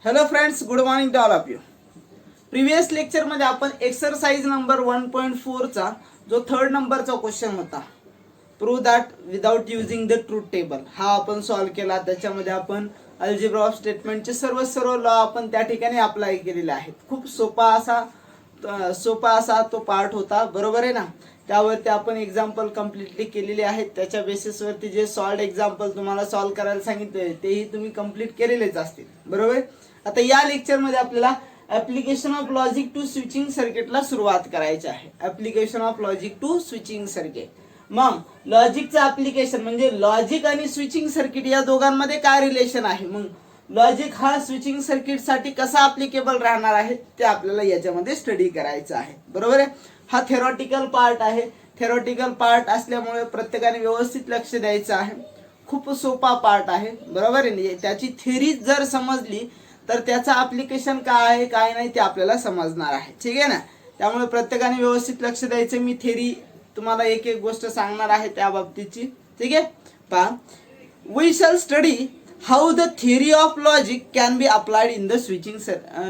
Hello friends, good morning to all of you. Previous लेक्चरमध्ये आपण exercise number 1.4 चा जो थर्ड नंबरचा क्वेश्चन होता, prove that without using the truth table, हा आपण सॉल्व्ह केला. त्याच्यामध्ये आपण अल्जेब्रा ऑफ स्टेटमेंटचे सर्व लॉ आपण त्या ठिकाणी अप्लाय केलेले आहेत. खूप सोपा असा तो पार्ट होता, बरोबर आहे ना. त्यावरती आपण एक्झाम्पल कम्प्लिटली केलेले आहेत. त्याच्या बेसिसवरती जे सॉल्व्ड एक्झाम्पल तुम्हाला सॉल्व्ह करायला सांगितले तेही तुम्ही कंप्लीट केलेलेच असतील, बरोबर. आता या लेक्चरमध्ये आपल्याला application of logic to switching सर्किटला सुरुवात करायची आहे. Application of logic to switching circuit. मग लॉजिकचं ऍप्लिकेशन म्हणजे लॉजिक आणि स्विचिंग सर्किट या दोघांमध्ये काय रिलेशन आहे, मग लॉजिक हा स्विचिंग सर्किट साठी कसा ऍप्लिकेबल राहणार आहे ते आपल्याला याच्यामध्ये स्टडी करायचं आहे, बरोबर आहे. हा थेरॉटिकल पार्ट आहे. थेरॉटिकल पार्ट असल्यामुळे प्रत्येकाने व्यवस्थित लक्ष द्यायचं आहे. खूप सोपा पार्ट आहे, बरोबर आहे. त्याची थेरी जर समजली तर त्याचं ऍप्लिकेशन काय आहे काय नाही ते आपल्याला समजणार आहे, ठीक आहे ना. त्यामुळे प्रत्येकाने व्यवस्थित लक्ष द्यायचं. मी थेरी तुम्हाला एक एक गोष्ट सांगणार आहे त्या बाबतीची, ठीक आहे. पहा, we shall study how the theory of logic can be applied in the switching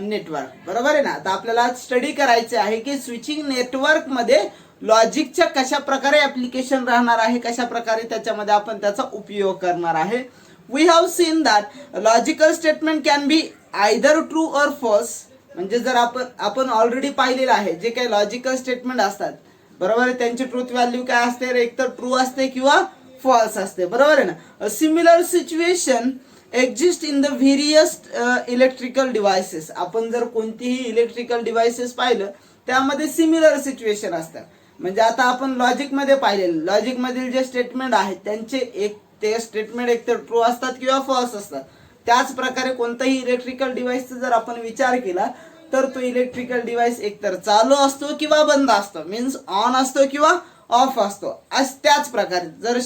network, बरोबर आहे ना. आता आपल्याला स्टडी करायचे आहे की स्विचिंग नेटवर्क मध्ये लॉजिकच्या कशा प्रकारे ऍप्लिकेशन राहणार आहे, कशा प्रकारे त्याच्यामध्ये आपण त्याचा उपयोग करणार आहे. We have seen that logical statement can be either true or false. म्हणजे जर आपण ऑलरेडी पाहिलेलं आहे जे काही लॉजिकल स्टेटमेंट असतात, बरोबर आहे, त्यांची ट्रूथ व्हॅल्यू काय असते, एक तर ट्रू असते किंवा फॉल्स असते, बरोबर आहे ना. Similar situation exist in the various electrical devices. आपण जर कोणतीही इलेक्ट्रिकल डिव्हाइसेस पाहिलं त्यामध्ये सिमिलर सिच्युएशन असतात. म्हणजे आता आपण लॉजिक मध्ये पाहिलेलं, लॉजिक मधील जे स्टेटमेंट आहेत त्यांचे ते स्टेटमेंट एक तर ट्रू असतात किंवा फॉल्स असतात. त्याच प्रकारे कोणताही इलेक्ट्रिकल डिव्हाइसचा जर आपण विचार केला तर तो इलेक्ट्रिकल डिव्हाइस एकतर चालू असतो किंवा बंद असतो, मीन्स ऑन असतो किंवा ऑफ असतो. त्याच प्रकारे जर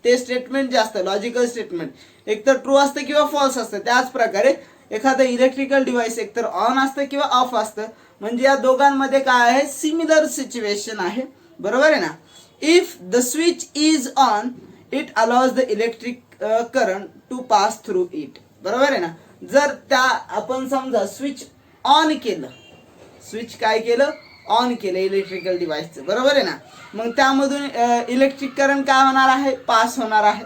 ते स्टेटमेंट जे असतं लॉजिकल स्टेटमेंट एकतर ट्रू असतं किंवा फॉल्स असतं, त्याच प्रकारे एखादं इलेक्ट्रिकल डिव्हाइस एकतर ऑन असतं किंवा ऑफ असतं. म्हणजे या दोघांमध्ये काय आहे, सिमिलर सिच्युएशन आहे, बरोबर आहे ना. If the switch is on it allows the electric current to pass through it, बरोबर आहे ना. जर त्या आपण समजा स्विच ऑन केलं, स्विच काय केलं, ऑन केलं इलेक्ट्रिकल डिव्हाइसचं, बरोबर आहे ना. मग त्यामधून इलेक्ट्रिक करंट काय होणार आहे, पास होणार आहे,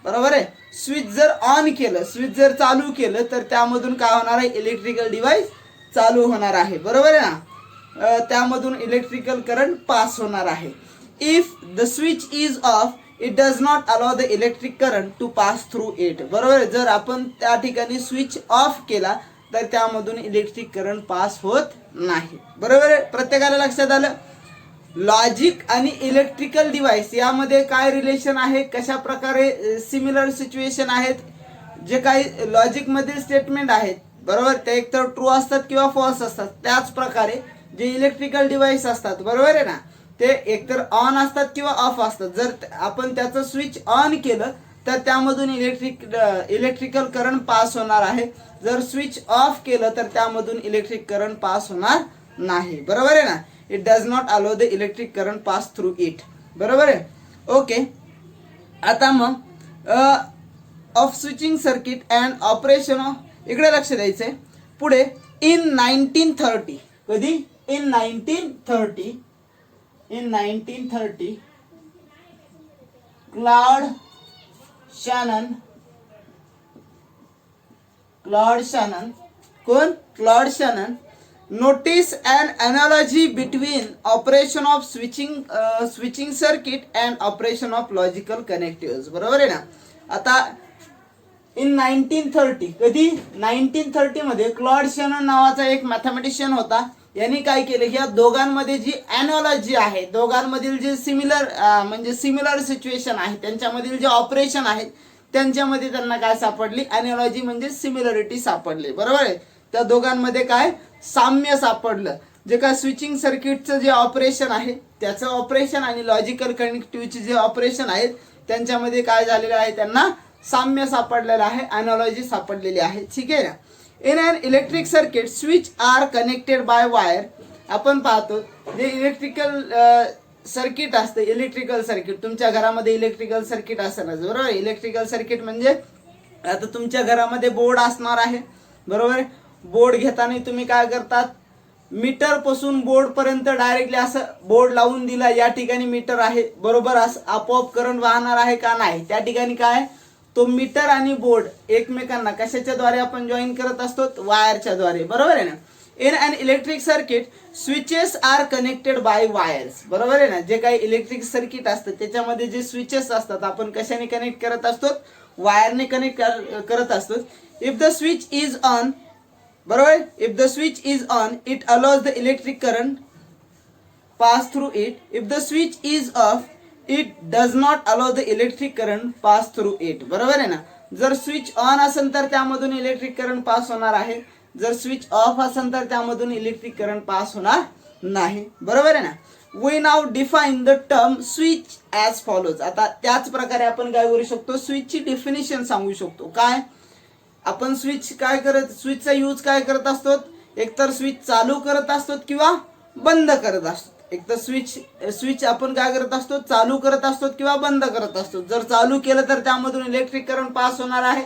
बरोबर आहे. स्विच जर ऑन केलं, स्विच जर चालू केलं तर त्यामधून काय होणार आहे, इलेक्ट्रिकल डिव्हाइस चालू होणार आहे, बरोबर आहे ना. त्यामधून इलेक्ट्रिकल करंट पास होणार आहे. If the switch is off it does not allow the electric current to pass through it, बरोबर आहे. जर आपण त्या ठिकाणी स्विच ऑफ केला तर त्यामधून इलेक्ट्रिक करंट पास होत नाही, बरोबर आहे. प्रत्येकाला लक्षात आलं. लॉजिक आणि इलेक्ट्रिकल डिव्हाइस यामध्ये काय रिलेशन आहे, कशा प्रकारे सिमिलर सिच्युएशन आहेत. जे काही लॉजिक मधील स्टेटमेंट आहेत, बरोबर, ते एकतर ट्रू असतात किंवा फॉल्स असतात. त्याच प्रकारे जे इलेक्ट्रिकल डिव्हाइस असतात, बरोबर आहे ना, ते एकतर ऑन असतात किंवा ऑफ असतात. जर आपण त्याचं स्विच ऑन केलं तर त्यामधून इलेक्ट्रिकल करंट पास होणार आहे. जर स्विच ऑफ केलं तर त्यामधून इलेक्ट्रिक करंट पास होणार नाही, बरोबर आहे ना. It does not allow the electric current pass through it, बरोबर आहे. ओके, आता मग of switching circuit and operation of, इकडे लक्ष द्यायचंय. पुढे इन 1930, कधी, इन 1930 क्लॉड शॅनन, कोण, Claude Shannon notice an analogy between operation of switching circuit and operation of logical connectives, बरोबर आहे ना. आता इन 1930, कधी, 1930 मध्ये क्लॉड शॅनन नावाचा एक मॅथमॅटिशियन होता. यांनी काय केलं, या दोघांमध्ये जी अॅनॉलॉजी आहे, दोघांमधील जे सिमिलर सिच्युएशन आहे, त्यांच्यामधील जे ऑपरेशन आहेत त्यांच्यामध्ये त्यांना काय सापडली, अॅनॉलॉजी म्हणजे सिमिलरिटी सापडली, बरोबर आहे. त्या दोघांमध्ये काय साम्य सापडलं. जे काय स्विचिंग सर्किटचं जे ऑपरेशन आहे त्याचं ऑपरेशन आणि लॉजिकल कनेक्टिव्हिटी जे ऑपरेशन आहेत त्यांच्यामध्ये काय झालेलं आहे, त्यांना साम्य सापडलेलं आहे, अॅनॉलॉजी सापडलेली आहे, ठीक आहे ना. In an electric circuit switch are connected by wire. आपण पाहतो जे इलेक्ट्रिकल सर्किट असते, इलेक्ट्रिकल सर्किट, तुमच्या घरामध्ये इलेक्ट्रिकल सर्किट असणार, बरोबर. इलेक्ट्रिकल सर्किट म्हणजे आता तुमच्या घरामध्ये बोर्ड असणार आहे, बरोबर. बोर्ड घेताना तुम्ही काय करतात, मीटर पासून बोर्ड पर्यंत डायरेक्टली असं बोर्ड लावून दिला, या ठिकाणी मीटर आहे बरोबर, असं आपोआप करंट वाहणार आहे का नाही, त्या ठिकाणी काय तो मीटर आणि बोर्ड एकमेकांना कशाच्या द्वारे आपण जॉईन करत असतो, वायरच्या द्वारे, बरोबर आहे ना. In an electric circuit switches are connected by wires, बरोबर आहे ना. जे काही इलेक्ट्रिक सर्किट असतं त्याच्यामध्ये जे स्विचेस असतात आपण कशाने कनेक्ट करत असतो, वायरने कनेक्ट करत असतो. If the switch is on, बरोबर, if the switch is on it allows the electric current pass through it. If the switch is off it does not allow the electric current pass through it, बरोबर आहे ना. जर switch on असेल तर त्यामधून electric current pass होणार आहे, जर स्विच ऑफ असेल तर त्यामधून इलेक्ट्रिक करंट पास होणार नाही, बरोबर आहे ना. We now define the term switch as follows. आता त्याच प्रकारे आपण काय करू शकतो, स्विचची डेफिनेशन सांगू शकतो. काय आपण स्विचचा यूज काय करत असतो, एकतर स्विच चालू करत असतो किंवा बंद करत असतो. एक तर स्विच आपण काय करत असतो, चालू करत असतो किंवा बंद करत असतो. जर चालू केलं तर त्यामधून इलेक्ट्रिक करंट पास होणार आहे,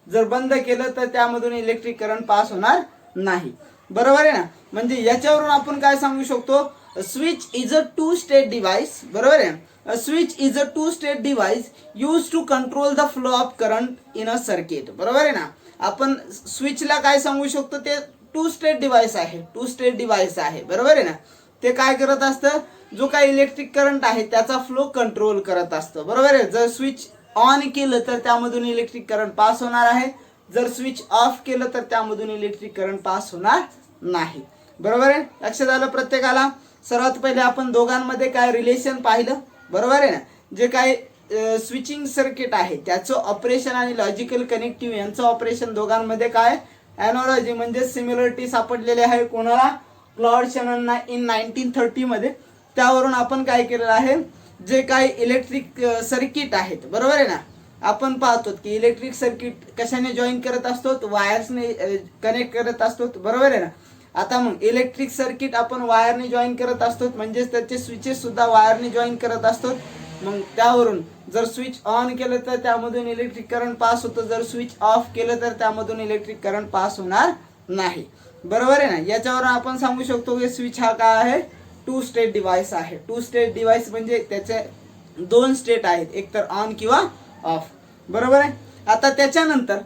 जर बंद केलं तर त्यामधून इलेक्ट्रिक करंट पास होणार नाही, बरोबर आहे ना. म्हणजे याच्यावरून आपण काय सांगू शकतो, switch is a two state device, बरोबर आहे. A switch is a two-state device used to control the flow of current in a circuit, बरोबर आहे ना. आपण स्विचला काय सांगू शकतो, ते टू स्टेट डिव्हाइस आहे, टू स्टेट डिव्हाइस आहे, बरोबर आहे ना. ते काय करत असतं, जो काही इलेक्ट्रिक करंट आहे त्याचा फ्लो कंट्रोल करत असतं, बरोबर आहे. जर स्विच ऑन केलं तर त्यामधून इलेक्ट्रिक करंट पास होणार आहे, जर स्विच ऑफ केलं तर त्यामधून इलेक्ट्रिक करंट पास होणार नाही, बरोबर आहे. लक्षात आलं प्रत्येकाला. सर्वात पहिले आपण दोघांमध्ये काय रिलेशन पाहिलं, बरोबर आहे ना. जे काही स्विचिंग सर्किट आहे त्याचं ऑपरेशन आणि लॉजिकल कनेक्टिव्ह यांचं ऑपरेशन दोघांमध्ये काय एनॉलॉजी म्हणजे सिमिलरिटी सापडलेले आहे कोणाला, क्लॉड शॅननना इन 1930 मध्ये. त्यावरून आपण काय केलेलं आहे, जे काही इलेक्ट्रिक सर्किट आहेत, बरोबर आहे ना, आपण पाहतो की इलेक्ट्रिक सर्किट कशाने जॉईन करत असतो, वायर्सने कनेक्ट करत असतो, बरोबर आहे ना. आता मग इलेक्ट्रिक सर्किट आपण वायरने जॉईन करत असतो, म्हणजेच त्याचे स्विचेस सुद्धा वायरने जॉईन करत असतो. मग त्यावरून जर स्विच ऑन केलं तर त्यामधून इलेक्ट्रिक करंट पास होतं, जर स्विच ऑफ केलं तर त्यामधून इलेक्ट्रिक करंट पास होणार नाही, बरोबर आहे ना. याच्यावरून आपण सांगू शकतो की स्विच हा काय आहे, टू स्टेट डिव्हाइस आहे. टू स्टेट डिव्हाइस म्हणजे त्याचे दोन स्टेट आहेत, एकतर ऑन किंवा ऑफ, बरोबर आहे. आता त्याच्यानंतर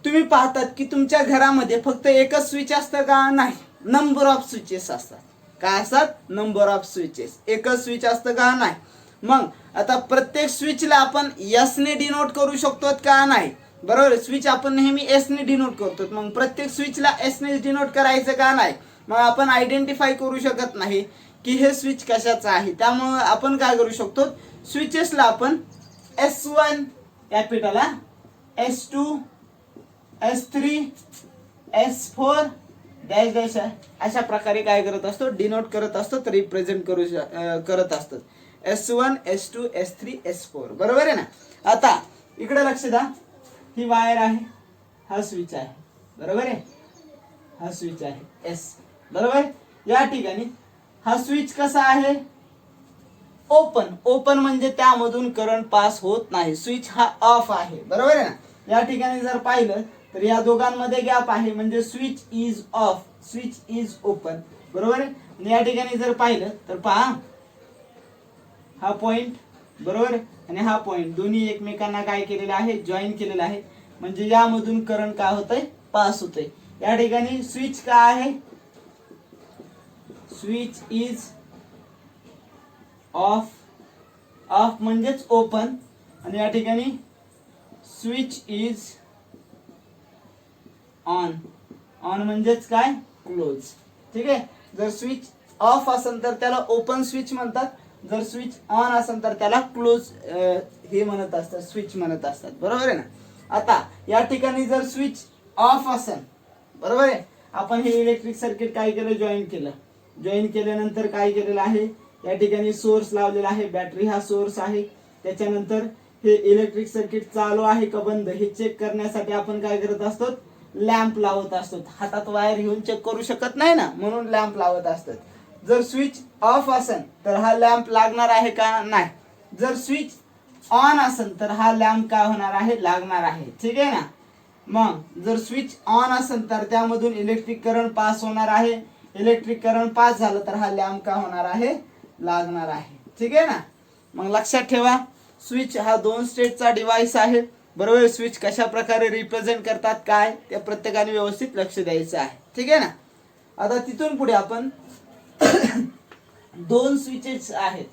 तुम्ही पाहतात की तुमच्या घरामध्ये फक्त एकच स्विच असतं का, नाही, नंबर ऑफ स्विचेस असतात. काय असतात, नंबर ऑफ स्विचेस, एकच स्विच असतं का, नाही. मग आता प्रत्येक स्विचला आपण एस ने डिनोट करू शकतो का, नाही, बरोबर. स्विच आपण नेहमी एस ने डिनोट करतो, मग प्रत्येक स्विचला एस ने डिनोट करायचं का, नाही. मग आपण आयडेंटिफाय करू शकत नाही की हे स्विच कशाचं आहे. त्यामुळे आपण काय करू शकतो, स्विचेसला आपण S1 capital, S2, S3, S4 dash dash अशा प्रकारे काय करत असतो, डिनोट करत असतो, रिप्रेझेंट करत असतो. S1, S2, S3, S4, बरोबर आहे ना. आता इकडे लक्ष द्या, ही वायर आहे, हा स्विच आहे, बरोबर आहे, हा स्विच आहे S, बरोबर. या ठिकाणी हा स्विच कसा आहे, ओपन. ओपन म्हणजे त्यामधून करंट पास होत नाही. स्विच हा ऑफ आहे, बरोबर आहे ना. या ठिकाणी जर पाहिलं तर या दोघांमध्ये गॅप आहे, म्हणजे switch is of, switch is open, बरोबर आहे. आणि या ठिकाणी जर पाहिलं तर पहा, हा पॉइंट, बरोबर, आणि हा पॉइंट दोन्ही एकमेकांना काय केलेलं आहे, जॉईन केलेलं आहे, म्हणजे यामधून करंट काय होतंय, पास होतंय. या ठिकाणी स्विच काय आहे, स्विच इज ऑफ, ऑफ म्हणजेच ओपन, आणि या ठिकाणी स्विच इज ऑन, ऑन म्हणजेच काय, क्लोज, ठीक आहे. जर स्विच ऑफ असेल तर त्याला ओपन स्विच म्हणतात, जर स्विच ऑन असेल तर त्याला क्लोज हे म्हणत असतात, स्विच म्हणत असतात, बरोबर आहे ना. आता या ठिकाणी जर स्विच ऑफ असेल, बरोबर आहे, आपण हे इलेक्ट्रिक सर्किट काय केलं, जॉईन केलं. जॉईन केल्यानंतर काय केलेलं आहे, या ठिकाणी सोर्स लावलेला आहे, बॅटरी हा सोर्स आहे. त्याच्यानंतर हे इलेक्ट्रिक सर्किट चालू आहे का बंद हे चेक करण्यासाठी आपण काय करत असतो, लॅम्प लावत असतो. हातात वायर घेऊन चेक करू शकत नाही ना, म्हणून लॅम्प लावत असतात. जर स्विच ऑफ असेल तर हा लॅम्प लागणार आहे का, नाही. जर स्विच ऑन असेल तर हा लॅम्प काय होणार आहे, लागणार आहे, ठीक आहे ना. मग जर स्विच ऑन असेल तर त्यामधून इलेक्ट्रिक करंट पास होणार आहे. इलेक्ट्रिक करंट पास झालं तर हा लॅम्प काय होणार आहे, लागणार आहे. ठीक आहे ना. मग लक्षात ठेवा स्विच हा 2 स्टेटचा डिव्हाइस आहे. बरोबर. स्विच कशा प्रकारे रिप्रेझेंट करतात काय त्या प्रत्येकाने व्यवस्थित लक्ष द्यायचं आहे. ठीक आहे ना. आता तिथून पुढे आपण 2 स्विचेस आहेत,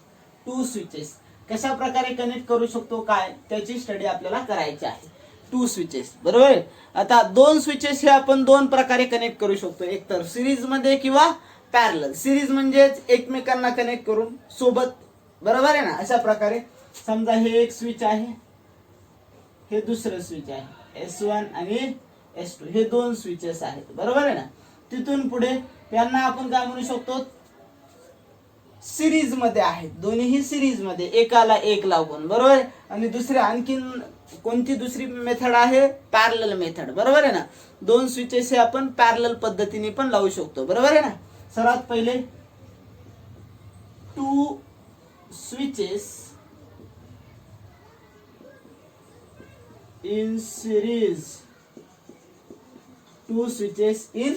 2 स्विचेस कशा प्रकारे कनेक्ट करू शकतो काय त्याची स्टडी आपल्याला करायची आहे. 2 स्विचेस. बरोबर. आता 2 स्विचेस हे आपण 2 प्रकारे कनेक्ट करू शकतो, एक तर सिरीज मध्ये किंवा पॅरलल. सिरीज म्हणजे एकमेकांना कनेक्ट करून सोबत. बरोबर आहे ना. अशा प्रकारे समजा हे एक स्विच आहे, हे दुसरं स्विच आहे, S1 आणि S2 हे 2 स्विचेस आहेत. बरोबर आहे ना. तिथून पुढे यांना आपण काय म्हणू शकतो, सिरीज मध्ये आहेत, दोन्हीही सिरीज मध्ये, एकाला एक लागून. बरोबर. आणि दुसरे आणखीन कोणती दुसरी मेथड आहे, पॅरलल मेथड. बरोबर आहे ना. 2 स्विचेस हे आपण पॅरलल पद्धतीने पण लावू शकतो. बरोबर आहे ना. सर्वात पहिले 2 switches in series, 2 switches in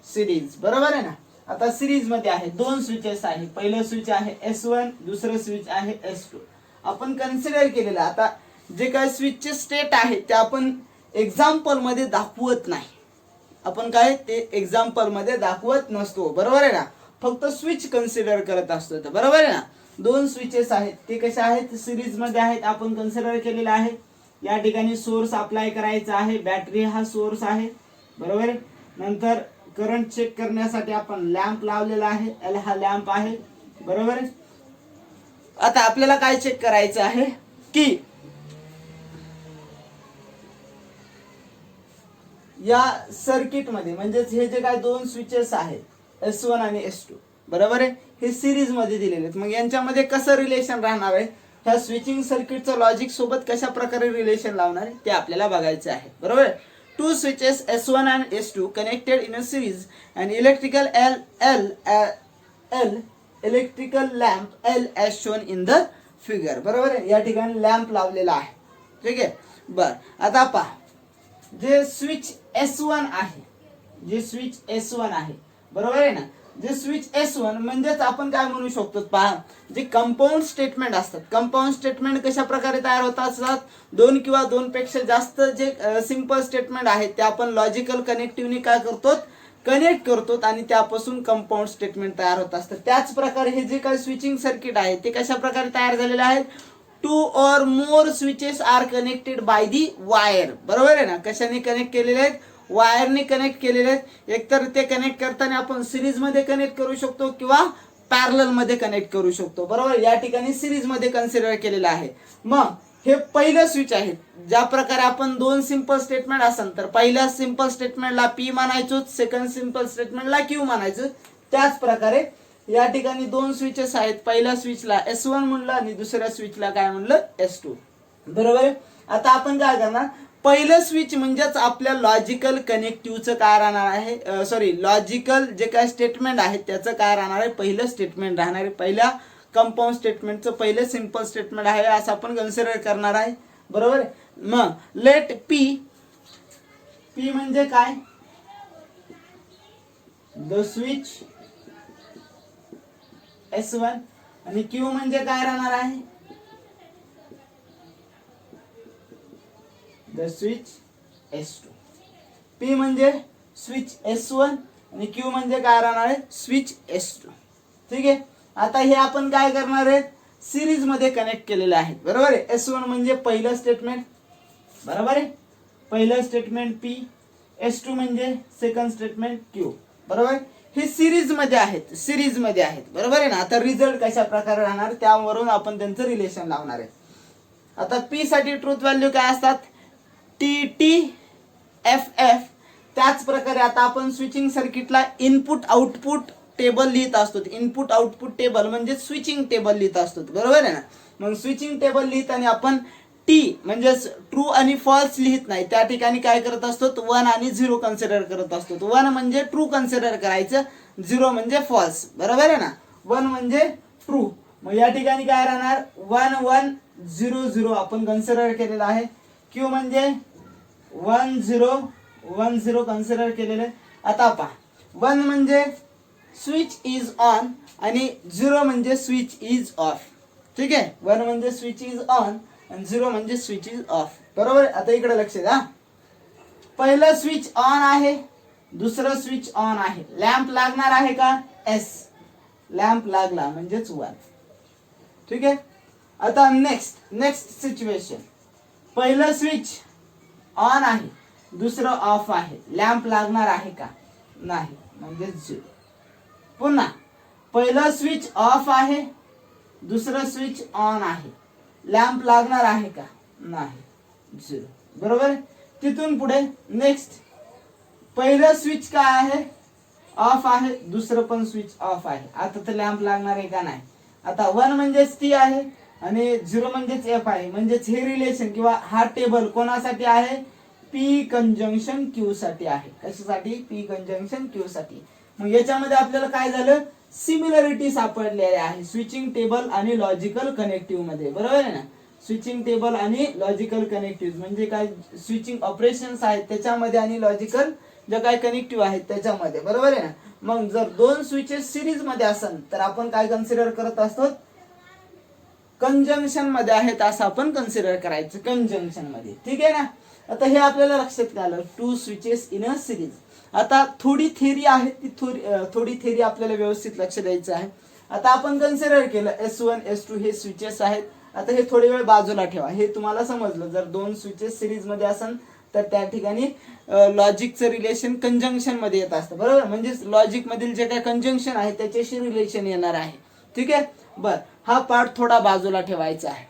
series. बरोबर आहे ना. आता सिरीज मध्ये आहे 2 स्विचेस आहे, पहिलं स्विच आहे S1, दुसरं स्विच आहे S2. आपण कन्सिडर केलेलं. आता जे काय स्विचचे स्टेट आहे ते आपण एक्झाम्पल मध्ये दाखवत नाही, आपण काय ते एक्झाम्पल मध्ये दाखवत नसतो. बरोबर आहे ना. फक्त स्विच कन्सिडर करत असतो. बरोबर आहे ना. 2 स्विचेस आहेत ते कसे आहेत, सिरीज मध्ये आहेत, आपण कन्सिडर केलेलं आहे. या ठिकाणी सोर्स अप्लाय करायचा आहे, बॅटरी हा सोर्स आहे. बरोबर. नंतर करंट चेक करण्यासाठी आपण लॅम्प लावलेला आहे, L हा लॅम्प आहे. बरोबर. आता आपल्याला काय चेक करायचं आहे की या सर्किट मध्ये म्हणजेच हे जे काय 2 स्विचेस आहेत S1 आणि S2. बरोबर आहे. हे सिरीज मध्ये दिलेले आहेत. मग यांच्यामध्ये कसं रिलेशन राहणार आहे, ह्या स्विचिंग सर्किटचं लॉजिक सोबत कशा प्रकारे रिलेशन लावणार आहे ते आपल्याला बघायचं आहे. बरोबर. 2 switches S1 and S2 connected in a series and electrical electrical lamp L as shown in the figure. बरोबर आहे. या ठिकाणी लॅम्प लावलेला आहे. ठीक आहे. बर. आता पहा जे स्विच S1 आहे, जे स्विच S1 आहे. बरोबर आहे ना. जे स्विच S1 म्हणजेच आपण काय म्हणू शकतो पहा, जे कंपाऊंड स्टेटमेंट असतात. कंपाऊंड स्टेटमेंट कशा प्रकारे तयार होत असतात, 2 किंवा 2 पेक्षा जास्त जे सिंपल स्टेटमेंट आहेत ते आपण लॉजिकल कनेक्टिव्हनी काय करतो, कनेक्ट करतो आणि त्यापासून कंपाऊंड स्टेटमेंट तयार होत असतात. त्याच प्रकारे हे जे काही स्विचिंग सर्किट आहे ते कशा प्रकारे तयार झालेले आहेत, 2 or more switches are connected by the wire. बरोबर आहे ना. कशाने कनेक्ट केलेले आहेत, वायरने कनेक्ट केलेले आहेत. एकतर ते कनेक्ट करताना आपण सिरीज मध्ये कनेक्ट करू शकतो किंवा पॅरलल मध्ये कनेक्ट करू शकतो. बरोबर. या ठिकाणी सिरीज मध्ये कन्सिडर केलेलं आहे. मग हे पहिलं स्विच आहे. ज्या प्रकारे आपण 2 सिंपल स्टेटमेंट असेल तर पहिल्या सिंपल स्टेटमेंटला P म्हणायचो, सेकंड सिंपल स्टेटमेंटला Q म्हणायचो. त्याच प्रकारे या ठिकाणी 2 स्विचेस आहेत. पहिल्या स्विचला S1 म्हणलं आणि दुसऱ्या स्विचला काय म्हणलं, S2. बरोबर. आता आपण काय करणार, पहिलं स्विच म्हणजेच आपल्या लॉजिकल कनेक्टिव्हचं काय राहणार आहे, सॉरी लॉजिकल जे काय स्टेटमेंट आहे त्याचं काय राहणार आहे, पहिलं स्टेटमेंट राहणार आहे. पहिल्या कंपाऊंड स्टेटमेंटचं पहिलं सिंपल स्टेटमेंट आहे असं आपण कन्सिडर करणार आहे. बरोबर. मग लेट P म्हणजे काय, द स्विच S1 आणि Q म्हणजे काय राहणार आहे, द स्विच S2. P म्हणजे स्विच S1 आणि Q म्हणजे काय राहणार आहे, स्विच S2. ठीक आहे. आता हे आपण काय करणार आहे, सिरीज मध्ये कनेक्ट केलेले आहेत. बरोबर आहे. S1 म्हणजे पहिलं स्टेटमेंट. बरोबर आहे. पहिलं स्टेटमेंट P, S2 म्हणजे सेकंड स्टेटमेंट Q. बरोबर. हे सिरीज मध्ये आहेत, सिरीज मध्ये आहेत. बरोबर आहे ना. आता रिझल्ट कशा प्रकारे राहणार त्यावरून आपण त्यांचं रिलेशन लावणार आहे. आता P साठी ट्रूथ व्हॅल्यू काय असतात, TT FF. त्याच प्रकारे आता आपण स्विचिंग सर्किटला इनपुट आउटपुट टेबल लिहित असतो. इनपुट आउटपुट टेबल म्हणजे स्विचिंग टेबल लिहित असतो. बरोबर आहे ना. मग स्विचिंग टेबल लिहिताना आपण T म्हणजे ट्रू आणि फॉल्स लिहित नाही, त्या ठिकाणी काय करत असतो, 1 आणि 0 कन्सिडर करत असतो. 1 म्हणजे ट्रू कन्सिडर करायचं, 0 म्हणजे फॉल्स. बरोबर आहे ना. 1 म्हणजे ट्रू. मग या ठिकाणी काय राहणार, 1 1 0 0 आपण कन्सिडर केलेलं आहे. Q म्हणजे 1 0 1 0 कन्सिडर केलेले. आता पहा 1 म्हणजे स्विच इज ऑन आणि 0 म्हणजे स्विच इज ऑफ. ठीक आहे, 1 म्हणजे स्विच इज ऑन आणि 0 म्हणजे स्विच इज ऑफ. बरोबर. आता इकडे लक्ष द्या, पहिलं स्विच ऑन आहे, दुसरं स्विच ऑन आहे. लॅम्प लागणार आहे का? एस, लॅम्प लागला म्हणजेच 1. ठीक आहे. आता नेक्स्ट सिच्युएशन, पहिलं स्विच ऑन आहे, दुसरं ऑफ आहे. लॅम्प लागणार आहे का? नाही, म्हणजे 0. पुन्हा पहिलं स्विच ऑफ आहे, दुसरं स्विच ऑन आहे. लॅम्प लागणार आहे का? नाही, 0. बरोबर. तिथून पुढे नेक्स्ट, पहिलं स्विच काय आहे? ऑफ आहे, दुसरं पण स्विच ऑफ आहे. आता तर लॅम्प लागणार आहे का? नाही. आता 1 म्हणजेच टी आहे आणि 0 म्हणजेच एफ आहे. म्हणजेच हे रिलेशन किंवा हा टेबल कोणासाठी आहे? पी कंजंक्शन क्यू साठी आहे. कशासाठी? पी कंजंक्शन क्यू साठी. मग याच्यामध्ये आपल्याला काय झालं? सिमिलरिटी सापडलेली आहे स्विचिंग टेबल आणि लॉजिकल कनेक्टिव्ह मध्ये. बरोबर आहे ना? स्विचिंग टेबल आणि लॉजिकल कनेक्टिव्ह म्हणजे काय? स्विचिंग ऑपरेशन्स आहेत त्याच्यामध्ये आणि लॉजिकल जे काय कनेक्टिव्ह आहेत त्याच्यामध्ये. बरोबर आहे ना? मग जर दोन स्विचेस सिरीज मध्ये असेल तर आपण काय कन्सिडर करत असतो? कंजंक्शन मध्ये आहेत असं आपण कन्सिडर करायचं, कंजंक्शन मध्ये. ठीक आहे ना? आता हे आपल्याला लक्षात आलं, 2 स्विचेस इन अ सिरीज. आता थोडी थेरी आहे, ती थोडी थेरी आपल्याला व्यवस्थित लक्ष द्यायचं आहे. आता आपण कन्सिडर केलं S1 S2 हे स्विचेस आहेत. आता हे थोडी वेळ बाजूला ठेवा. हे तुम्हाला समजलं, जर दोन स्विचेस सिरीज मध्ये असेल तर त्या ठिकाणी लॉजिकचं रिलेशन कंजंक्शन मध्ये येत असतं. बरोबर. म्हणजे लॉजिक मधील जे काय कंजंक्शन आहे त्याच्याशी रिलेशन येणार आहे. ठीक आहे. बर, हा पार्ट थोडा बाजूला ठेवायचा आहे.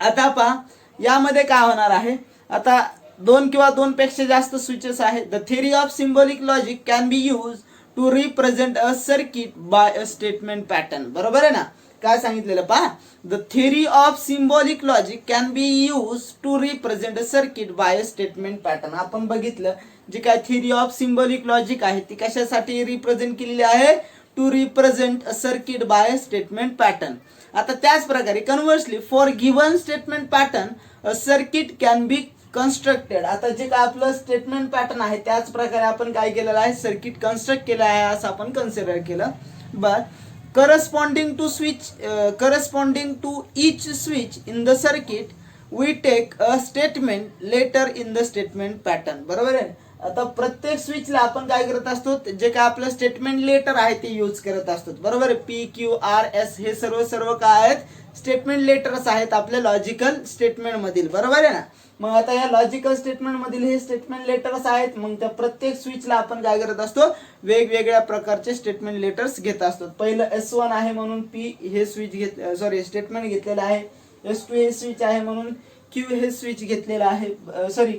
आता पहा यामध्ये काय होणार आहे. आता 2 किंवा 2 पेक्षा जास्त स्विचेस आहेत. The theory of symbolic logic can be use to represent a circuit by a statement pattern. बरोबर आहे ना? काय सांगितलेलं पहा, the theory of symbolic logic can be use to represent a circuit by a statement pattern. आपण बघितलं जी काय theory of symbolic logic आहे ती कशासाठी रिप्रेझेंट केलेली आहे? To represent a circuit by a statement pattern. आता त्याच प्रकारे conversely for given statement pattern a circuit can be constructed. आता जे काय आपलं स्टेटमेंट पॅटर्न आहे त्याच प्रकारे आपण काय केलेलं आहे? सर्किट कन्स्ट्रक्ट केलं आहे असं आपण कन्सिडर केलं. But corresponding to each switch in the circuit we take a statement later in the statement pattern. बरोबर आहे. आता प्रत्येक स्विचला आपण काय करत असतो? जे काय आपलं स्टेटमेंट लेटर आहे ते यूज करत असतो. बरोबर आहे. पी क्यू आर एस हे सर्व काय आहेत? स्टेटमेंट लेटर्स आहेत आपल्या लॉजिकल स्टेटमेंट मधील. बरोबर आहे ना? मग आता या लॉजिकल स्टेटमेंट मधील हे स्टेटमेंट लेटर्स आहेत. मग त्या प्रत्येक स्विचला आपण काय करत असतो? वेगवेगळ्या प्रकारचे स्टेटमेंट लेटर्स घेत असतो. पहिलं S1 आहे म्हणून पी हे स्विच स्टेटमेंट घेतलेलं आहे. S2 हे स्विच आहे म्हणून क्यू हे स्विच घेतलेलं आहे.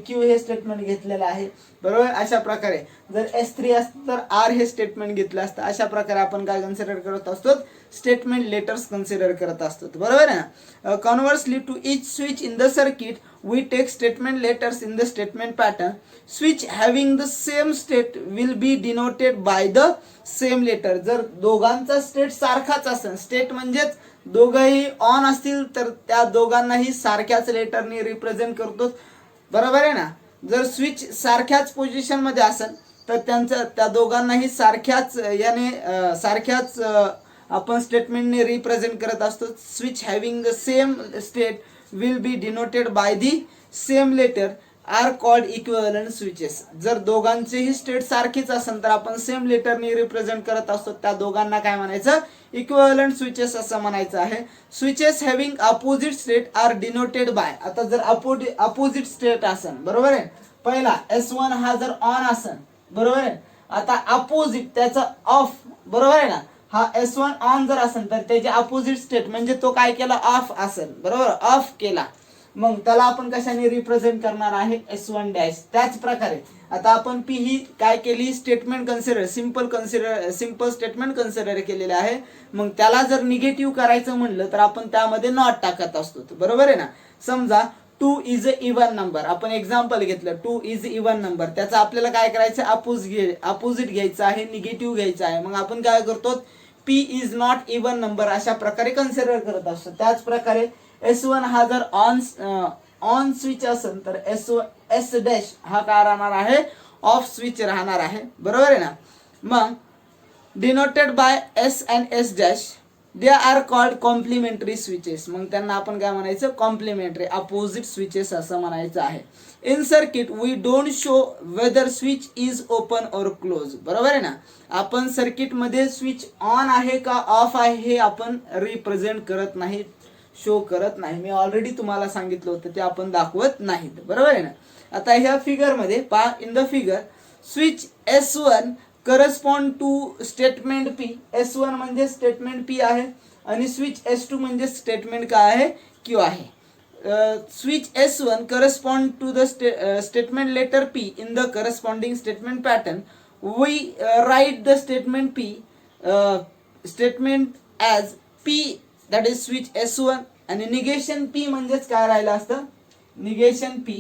क्यू हे स्टेटमेंट घेतलेलं आहे. बरोबर. अशा प्रकारे जर S3 असतं तर आर हे स्टेटमेंट घेतलं असतं. अशा प्रकारे आपण काय कन्सिडर करत असतो? स्टेटमेंट लेटर्स कन्सिडर करत असतो. बरोबर आहे ना? Conversely to each switch in the circuit we take statement letters in the statement pattern. Switch having the same state will be denoted by the same letter. जर दोघांचा state सारखाच असेल, state म्हणजेच दोघंही ऑन असतील तर त्या दोघांनाही सारख्याच लेटरने रिप्रेझेंट करतो. बरोबर आहे ना? जर स्विच सारख्याच पोझिशन मध्ये असेल तर त्या दोघांनाही सारख्याच आपण स्टेटमेंटने रिप्रेझेंट करत असतो. Switch having the same state will be denoted by the same letter are called equivalent switches. जर दोघांचेही स्टेट सारखीच असेल तर आपण सेम लेटरने रिप्रेझेंट करत असतो. त्या दोघांना काय म्हणायचं? इक्विव्हॅलंट स्विचेस असं म्हणायचं आहे. Switches having opposite state are denoted by. आता जर अपोजिट स्टेट असेल, बरोबर आहे, पहिला S1 हा जर ऑन असेल, बरोबर आहे, आता अपोजिट त्याचा ऑफ, बरोबर आहे ना, हा S1 ऑन जर असेल तर त्याचे अपोजिट स्टेट म्हणजे तो काय केला? ऑफ असेल. बरोबर, ऑफ केला. मग त्याला आपण कशाने रिप्रेझेंट करणार आहे? S1 dash. त्याच प्रकारे आता आपण पी ही काय केली? स्टेटमेंट सिंपल स्टेटमेंट कन्सिडर केलेले आहे. मग त्याला जर निगेटिव्ह करायचं म्हणलं तर आपण त्यामध्ये नॉट टाकत असतो. बरोबर आहे ना? समजा 2 इज अ इव्हन नंबर, आपण एक्झाम्पल घेतलं 2 इज इव्हन नंबर, त्याचा आपल्याला काय करायचं? अपोजिट घ्यायचं आहे, निगेटिव्ह घ्यायचं आहे. मग आपण काय करतो? P is not even number अशा प्रकारे कन्सिडर करत असतो. त्याच प्रकारे S1 हा जर ऑन स्विच असेल तर एस डॅश हा काय राहणार आहे, ऑफ स्विच राहणार आहे, बरोबर आहे ना. मग denoted by S and S dash they are called complementary switches. मग त्यांना आपण काय म्हणायचं, कॉम्प्लिमेंटरी अपोजिट स्विचेस असं म्हणायचं आहे. In circuit we don't show whether switch is open or close. बरोबर आहे ना. आपण सर्किटमध्ये स्विच ऑन आहे का ऑफ आहे हे आपण रिप्रेझेंट करत नाही, शो करत नाही. मी ऑलरेडी तुम्हाला सांगितलं होतं ते आपण दाखवत नाहीत, बरोबर आहे ना. आता ह्या फिगरमध्ये पहा, in the figure switch S1 correspond to statement P. S1 म्हणजे स्टेटमेंट P आहे आणि स्विच S2 म्हणजे स्टेटमेंट काय आहे, Q आहे. Switch S1 correspond to the statement letter P in the corresponding statement pattern. We write the statement P statement as P, that is switch S1, आणि negation P म्हणजेच काय राहिलं असतं, negation P.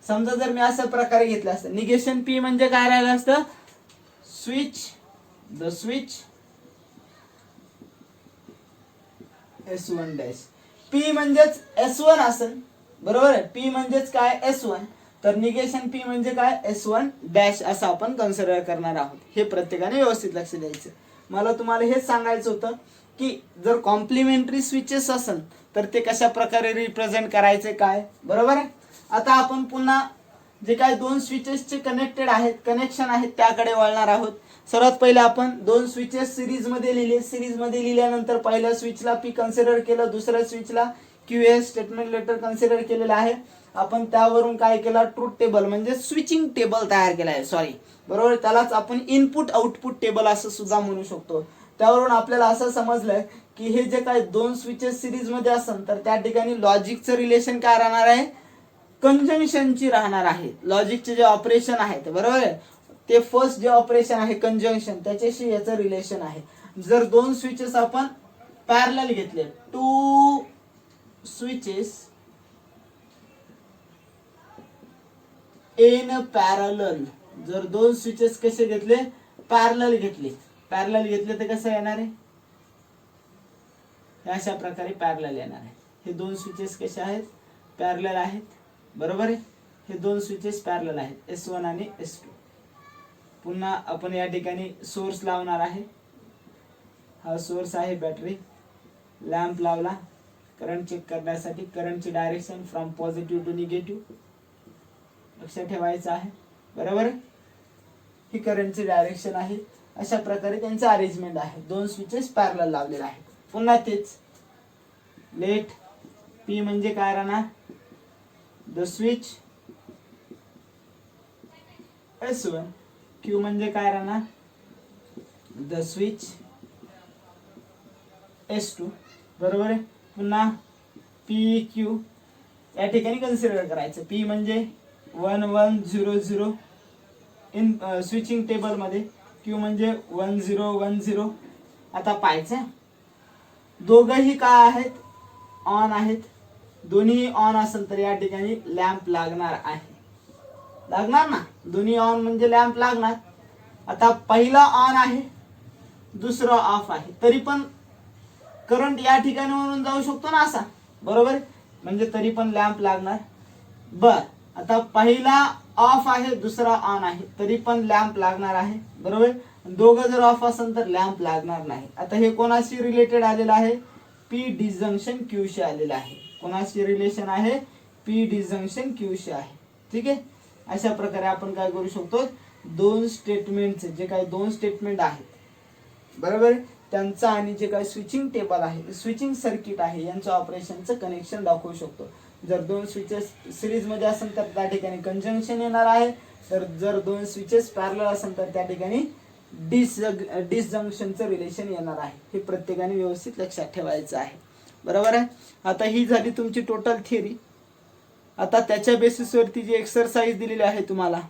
समजा जर मी अशा प्रकारे घेतलं असतं, निगेशन P म्हणजे काय राहिलं असतं, the switch S1 dash. P म्हणजेच S1 असेल, बरोबर आहे. P म्हणजेच काय S1, तर निगेशन P म्हणजे काय S1 डॅश असं आपण कन्सिडर करणार आहोत. हे प्रत्येकाने व्यवस्थित लक्ष द्यायचं. मला तुम्हाला हेच सांगायचं होतं की जर कॉम्प्लिमेंटरी स्विचेस असेल तर ते कशा प्रकारे रिप्रेझेंट करायचे काय, बरोबर आहे. आता आपण पुन्हा जे काय दोन स्विचेसचे कनेक्टेड आहेत, कनेक्शन आहेत त्याकडे वळणार आहोत. सर्वात पहिले आपण दोन स्विचेस सिरीज मध्ये लिहिले. सिरीज मध्ये लिहिल्यानंतर पहिल्या स्विचला P कन्सिडर केलं, दुसऱ्या स्विचला QS स्टेटमेंट लेटर कन्सिडर केलेलं आहे. आपण त्यावरून काय केलं, ट्रूथ टेबल म्हणजे स्विचिंग टेबल तयार केला आहे, सॉरी, बरोबर. त्यालाच आपण इनपुट आउटपुट टेबल असं सुद्धा म्हणू शकतो. त्यावरून आपल्याला असं समजलं की हे जे काय दोन स्विचेस सिरीज मध्ये असेल तर त्या ठिकाणी लॉजिकचं रिलेशन काय राहणार आहे, कंजंक्शनची राहणार आहे. लॉजिकचे जे ऑपरेशन आहेत, बरोबर आहे, ते फर्स्ट जे ऑपरेशन आहे कंजंक्शन, त्याच्याशी याचं रिलेशन आहे. जर दोन स्विचेस आपण पॅरलल घेतले, टू स्विचेस इन पॅरलल, जर दोन स्विचेस कसे घेतले, पॅरलल घेतले, पॅरलल घेतले तर कसं येणार आहे, अशा प्रकारे पॅरलल येणार आहे. हे दोन स्विचेस कसे आहेत, पॅरलल आहेत, बरोबर आहे. हे दोन स्विचेस पॅरलल आहेत, S1 आणि S2. पुन्हा आपण या ठिकाणी सोर्स लावणार आहे. हा सोर्स आहे बॅटरी. लॅम्प लावला करंट चेक करण्यासाठी. करंटची direction from positive to negative लक्षात ठेवायचं आहे, बरोबर. ही करंटची डायरेक्शन आहे. अशा प्रकारे त्यांचं अरेंजमेंट आहे. दोन स्विचेस पॅरलल लावलेले आहेत. पुन्हा तेच लेट P म्हणजे काय राहणार, द स्विच S1. Q म्हणजे काय राहणार, द स्विच S2, बरोबर आहे. पुन्हा PQ या ठिकाणी कन्सिडर करायचं. P म्हणजे 1 1 0 0 इन स्विचिंग टेबल मध्ये. Q म्हणजे 1 0 1 0. आता पाहायचं दोघंही काय आहेत, ऑन आहेत. दोन्ही ऑन असेल तर या ठिकाणी लॅम्प लागणार आहे, लागणार ना. दोन्ही ऑन म्हणजे लॅम्प लागणार. आता पहिला ऑन आहे, दुसरा ऑफ आहे, तरी पण करंट या ठिकाणी वरून जाऊ शकतो ना असा, बरोबर, म्हणजे तरी पण लॅम्प लागणार. बर, आता पहिला ऑफ आहे, दुसरा ऑन आहे, तरी पण लॅम्प लागणार आहे, बरोबर. दोघं जर ऑफ असेल तर लॅम्प लागणार नाही. आता हे कोणाशी रिलेटेड आलेलं आहे, P डिसजंक्शन Q शी आलेलं आहे. कोणाशी रिलेशन आहे, P डिसजंक्शन Q शी आहे, ठीक आहे. अशा प्रकारे आपण काय करू शकतो, दोन स्टेटमेंटचे जे काही दोन स्टेटमेंट आहेत, बरोबर, त्यांचा आणि जे काही स्विचिंग टेबल आहे, स्विचिंग सर्किट आहे, यांचं ऑपरेशनचं कनेक्शन दाखवू शकतो. जर दोन स्विचेस सिरीज मध्ये असेल तर त्या ठिकाणी कंजंक्शन येणार आहे. तर जर दोन स्विचेस पॅरलल असेल तर त्या ठिकाणी डिसजंक्शनचं रिलेशन येणार आहे. हे प्रत्येकाने व्यवस्थित लक्षात ठेवायचं आहे, बरोबर आहे. आता ही झाली तुमची टोटल थिअरी. आता त्याच्या बेसिसवरती जी एक्सरसाइज दिलेली आहे तुम्हाला,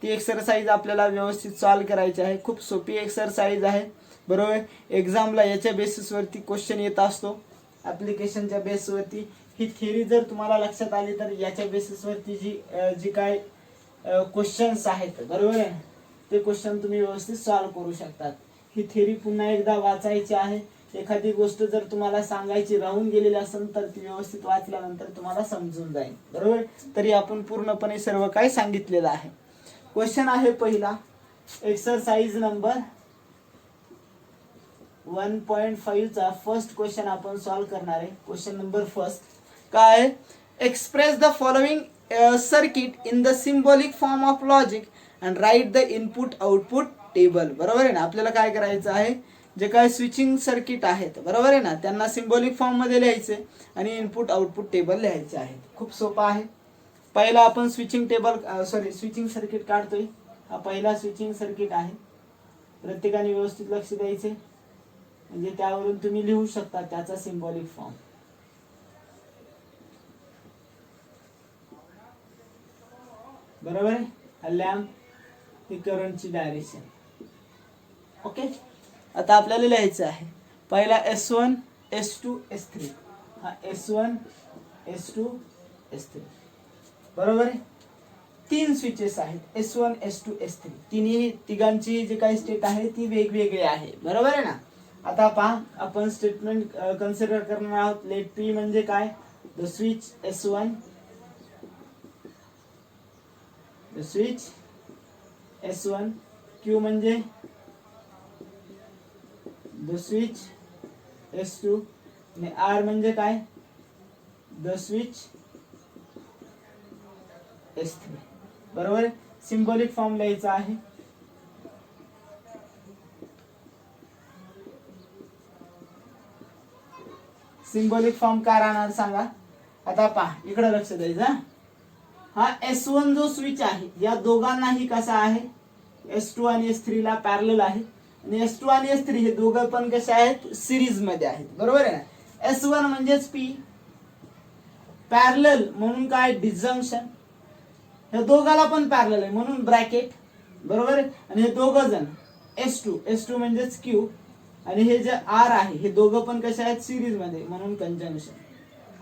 ती एक्सरसाइज आपल्याला व्यवस्थित सॉल्व्ह करायची आहे. खूप सोपी एक्सरसाइज आहे, बरोबर. एक्झामला याच्या बेसिसवरती क्वेश्चन येत असतो, ऍप्लिकेशनच्या बेसवरती. ही थिअरी जर तुम्हाला लक्षात आली तर याच्या बेसिसवरती जी काय क्वेश्चन्स आहेत, बरोबर आहे, ते क्वेश्चन तुम्ही व्यवस्थित सॉल्व्ह करू शकतात. ही थिअरी पुन्हा एकदा वाचायची आहे. एखादी गोष्ट जर तुम्हाला सांगायची राहून गेलेली असेल तर ती व्यवस्थित वाचल्यानंतर तुम्हाला समजून जाईल, बरोबर. तरी आपण पूर्णपणे सर्व काही सांगितलेलं आहे. क्वेश्चन आहे पहिला, एक्सरसाइज नंबर 1.5 चा फर्स्ट क्वेश्चन आपण सॉल्व करणार आहे. क्वेश्चन नंबर फर्स्ट काय, express the following circuit in the symbolic form of logic and write the input output table. बरोबर आहे ना. आपल्याला काय करायचं आहे, जे काय स्विचिंग सर्किट आहेत, बरोबर आहे ना, त्यांना सिम्बॉलिक फॉर्म मध्ये लिहायचे आणि इनपुट आउटपुट टेबल लिहायचे आहेत. खूप सोपं आहे. पहिला आपण स्विचिंग सर्किट काढतोय. हा पहिला स्विचिंग सर्किट आहे. प्रत्येकाने व्यवस्थित लक्ष द्यायचे, म्हणजे त्यावरून तुम्ही लिहू शकता त्याचा सिम्बॉलिक फॉर्म. बरोबर आहे. हा लॅम्प, ही करंटची डायरेक्शन. ओके. आता आपल्याला लिहायचं आहे पहिला S1 S2 S3. हा S1 S2 S3. बरोबर आहे. 3 स्विचेस आहेत S1 S2 S3. तिघांची जी काही स्टेट आहे ती वेगवेगळी आहे, बरोबर आहे ना. आता पहा, आपण स्टेटमेंट कन्सिडर करणार आहोत. लेट P म्हणजे काय, the switch S1, the switch S1. Q म्हणजे द स्विच S2 आणि R म्हणजे काय, द स्विच S3. बरोबर आहे. सिम्बॉलिक फॉर्म लिहायचा आहे. सिम्बॉलिक फॉर्म काय राहणार सांगा. आता पहा, इकडे लक्ष द्यायचं. हा S1 जो स्विच आहे या दोघांनाही कसा आहे, S2 आणि S3 ला पॅरलल आहे. आणि S2 आणि S3 हे दोघं पण कसे आहेत, सिरीज मध्ये आहेत, बरोबर आहे ना. S1 म्हणजेच P, पॅरलल म्हणून काय, डिसजंक्शन. हे दोघाला पण पॅरलल आहे म्हणून ब्रॅकेट, बरोबर आहे. आणि हे दोघं जण S2 म्हणजेच Q, आणि हे जे R आहे हे दोघं पण कसे आहेत, सिरीज मध्ये म्हणून कंजंक्शन.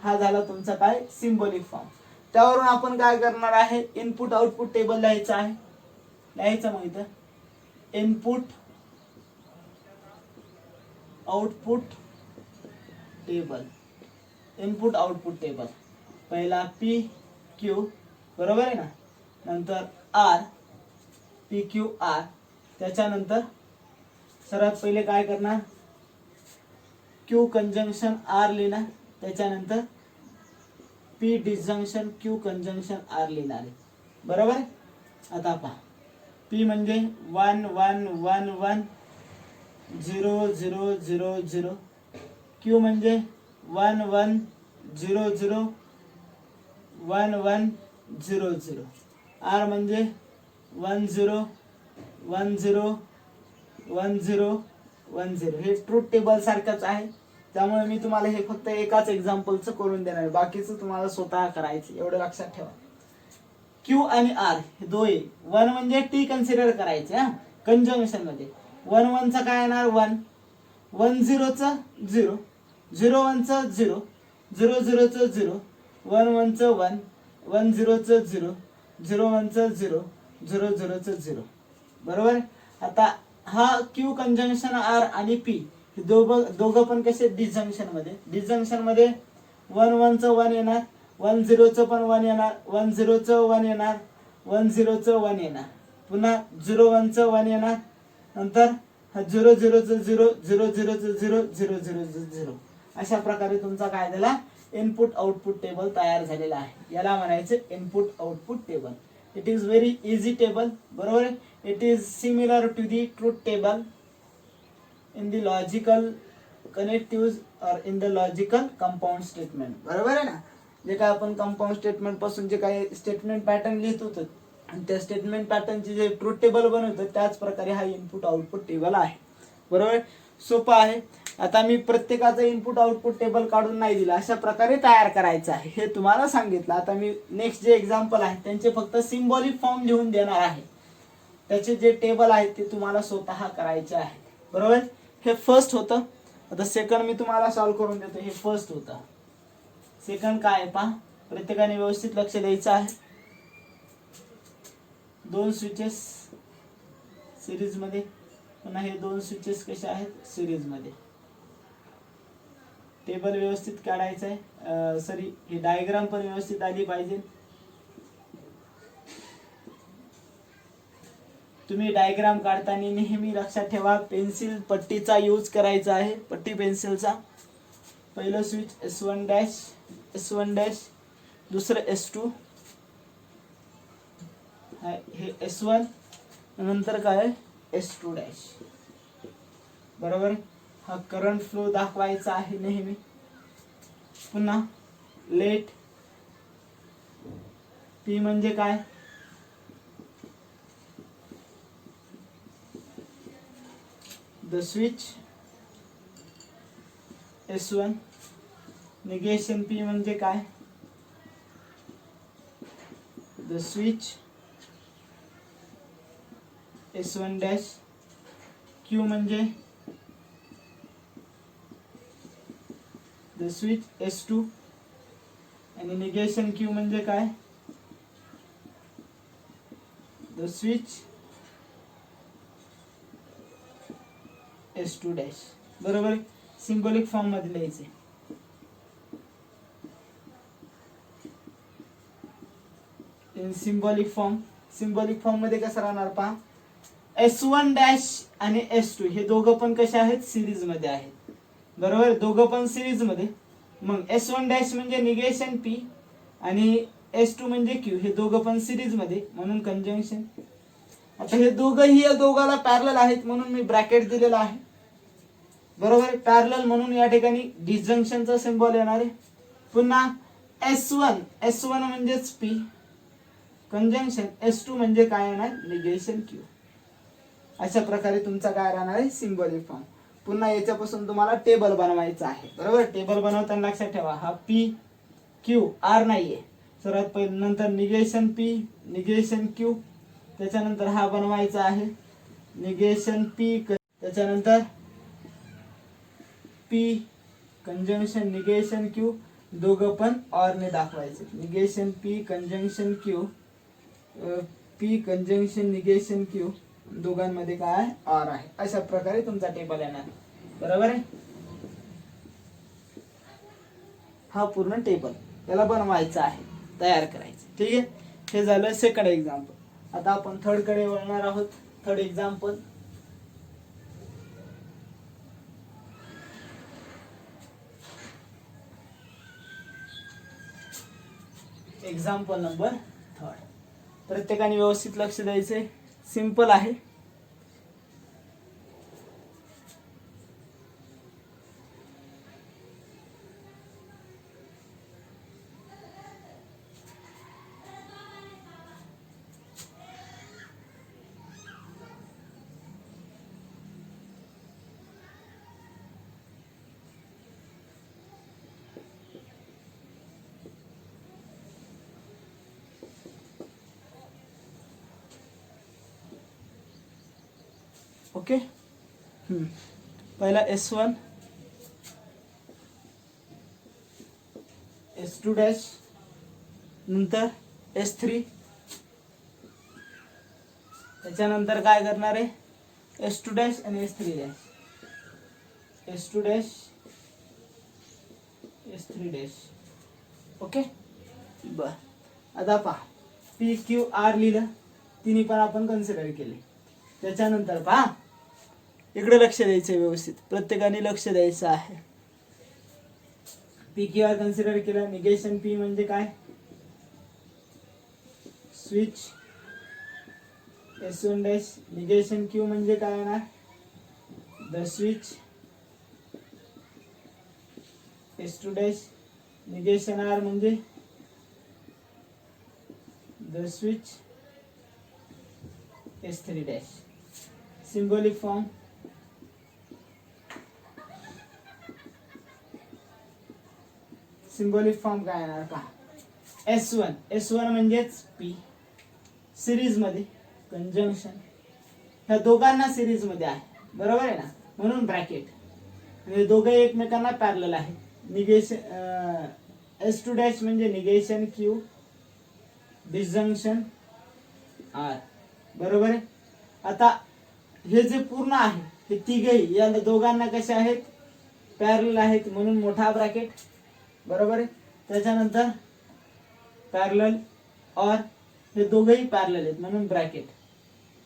हा झाला तुमचा काय, सिम्बॉलिक फॉर्म. त्यावरून आपण काय करणार आहे, इनपुट आउटपुट टेबल लिहायचं आहे. लिहायचं मग इथं input output table. Input output table पहिला P Q, बरोबर आहे ना. नंतर R, P Q R. त्याच्यानंतर सर्वात पहिले काय करणार, Q कंजंक्शन R लिहिणार. त्याच्यानंतर P disjunction Q conjunction R लिहिणार आहे, बरोबर आहे. आता पहा, P म्हणजे 1 1 1 1 0 0 0 0. Q म्हणजे 1 1 0 0 1 1 0 0. R म्हणजे 1 0 1 0 1 0 1 0. हे ट्रूथ टेबल सारखंच आहे, त्यामुळे मी तुम्हाला हे फक्त एकाच एक्झाम्पलचं करून देणार आहे, बाकीचं तुम्हाला स्वतः करायचं, एवढं लक्षात ठेवा. Q आणि R हे दोघे 1 म्हणजे T कन्सिडर करायचे हा कंजंक्शन मध्ये. 1 1 चा काय येणार 1, 1 0 चा 0, 0 1 चा 0, 0 0 चा 0, 1 1 चा 1, 1 0 चा 0, 0 1 चा 0, 0 0 चा 0. बरोबर. आता हा Q कंजंक्शन R आणि P हे दोघं पण कसे, डिसजंक्शन मध्ये 1 1 चा 1 येणार, 1 0 चं पण 1 येणार, 1 0 चं 1 येणार, 1 0 चं 1 येणार, पुन्हा 0 1 चं 1 येणार. नंतर हा 0 0 चं 0, 0 0 चं 0, 0 0 चं 0. अशा प्रकारे तुमचा काय झाला, इनपुट आउटपुट टेबल तयार झालेला आहे. याला म्हणायचं input output table. It is very easy table, बरोबर. It is similar to the truth table in the logical connectives और in the logical compound statement, बरोबर आहे ना. जे काय आपण कंपाऊंड स्टेटमेंट पासून जे काही स्टेटमेंट पॅटर्न लिहित होतो आणि त्या स्टेटमेंट पॅटर्नचे जे ट्रूथ टेबल बनवतो त्याच प्रकारे हा इनपुट आउटपुट टेबल आहे, बरोबर. सोपं आहे. आता मी प्रत्येकाचं इनपुट आउटपुट टेबल काढून नाही दिलं, अशा प्रकारे तयार करायचं आहे हे तुम्हाला सांगितलं. आता मी नेक्स्ट जे एक्झाम्पल आहे त्यांचे फक्त सिम्बॉलिक फॉर्म लिहून देणार आहे. त्याचे जे टेबल आहेत ते तुम्हाला स्वतः करायचे आहे, बरोबर. हे फर्स्ट होतं. आता सेकंड मी तुम्हाला सॉल्व्ह करून देतो. हे फर्स्ट होतं. सेकंड काय आहे पहा, प्रत्येकाने व्यवस्थित लक्ष द्यायचं आहे. 2 स्विचेस सिरीज मध्ये, पुन्हा हे 2 स्विचेस कसे आहेत, सिरीज मध्ये. टेबल व्यवस्थित काढायचं आहे, सॉरी ही डायग्राम पण व्यवस्थित आली पाहिजे. तुम्ही डायग्राम काढताना नेहमी लक्षात ठेवा पेन्सिल पट्टीचा यूज करायचा आहे, पट्टी पेन्सिलचा. पहिलं switch S1 dash, S1 dash, दुसरं S2, हे S1, नंतर काय S2 डॅश. बरोबर. हा करंट फ्लो दाखवायचा आहे नेहमी. पुन्हा लेट P म्हणजे काय, the switch S1. Negation P म्हणजे काय, the switch S1 dash. Q म्हणजे द स्विच S2 आणि निगेशन Q म्हणजे काय, द स्विच S2 डॅश. बरोबर. सिंबॉलिक फॉर्म मध्ये लिहायचे. In symbolic form, symbolic form मध्ये कसं राहणार पहा, S1 डॅश आणि S2 हे दोघं पण कसे आहेत, सिरीज मध्ये आहेत. बरोबर, दोघं पण सिरीज मध्ये. मग S1 डॅश म्हणजे निगेशन P आणि S2 म्हणजे Q, हे दोघं पण सिरीज मध्ये, म्हणून कंजंक्शन. आता हे दोघंही या दोघाला पॅरलल आहेत म्हणून मी ब्रॅकेट दिलेला आहे. बरोबर, पॅरलल म्हणून या ठिकाणी डिसजंक्शनचा सिम्बॉल येणार आहे. पुन्हा S1 म्हणजेच P, कंजंक्शन S2 म्हणजे काय येणार, निगेशन Q. अशा प्रकारे तुमचा काय राहणार आहे, सिंबॉलिक फॉर्म. पुन्हा याच्यापासून तुम्हाला टेबल बनवायचं आहे. बरोबर, टेबल बनवताना लक्षात ठेवा हा P Q R नाहीये. सर्वात पहिले, नंतर निगेशन P, निगेशन Q, त्याच्यानंतर हा बनवायचा आहे निगेशन P, त्याच्यानंतर P कंजंक्शन निगेशन Q, दोघं पण ऑर ने दाखवायचे. Negation P conjunction Q, P conjunction negation Q, दोघांमध्ये काय ऑर आहे. अशा प्रकारे तुमचा टेबल येणार. बरोबर आहे. हा पूर्ण टेबल त्याला बनवायचा आहे, तयार करायचं. ठीक आहे, हे झालं सेकंड एक्झाम्पल. आता आपण थर्ड कडे वळणार आहोत. Third example, example number third. प्रत्येकाने व्यवस्थित लक्ष द्यायचंय. सिंपल आहे. ओके. पहिला S1, S2 डॅश, नंतर S3, त्याच्यानंतर काय करणार आहे, S2 डॅश आणि S3 dash, S2 dash, S3 dash. Okay. बर, आता पहा P Q R लिहिलं, तिन्ही पण आपण कन्सिडर केले. त्याच्यानंतर पहा इकडे लक्ष द्यायचं व्यवस्थित, प्रत्येकाने लक्ष द्यायचं आहे. P Q R कन्सिडर केलं. निगेशन P म्हणजे काय, switch S1 dash. Negation Q म्हणजे काय येणार, the switch S2 dash. Negation R म्हणजे the switch S3 dash. Symbolic form, symbolic form काय येणार का, S1 म्हणजेच P, सिरीज मध्ये, कंजंक्शन, ह्या दोघांना सिरीज मध्ये आहे. बरोबर आहे ना, म्हणून ब्रॅकेट. हे दोघे एकमेकांना पॅरलल आहे. निगेशन S2 डॅश म्हणजे निगेशन Q, डिसजंक्शन R. बरोबर आहे. आता हे जे पूर्ण आहे हे तिघेही या दोघांना कसे आहेत, पॅरलल आहेत म्हणून मोठा ब्रॅकेट, बरोबर आहे. त्याच्यानंतर पॅरलल और हे दोघेही पॅरलल आहेत म्हणून ब्रॅकेट.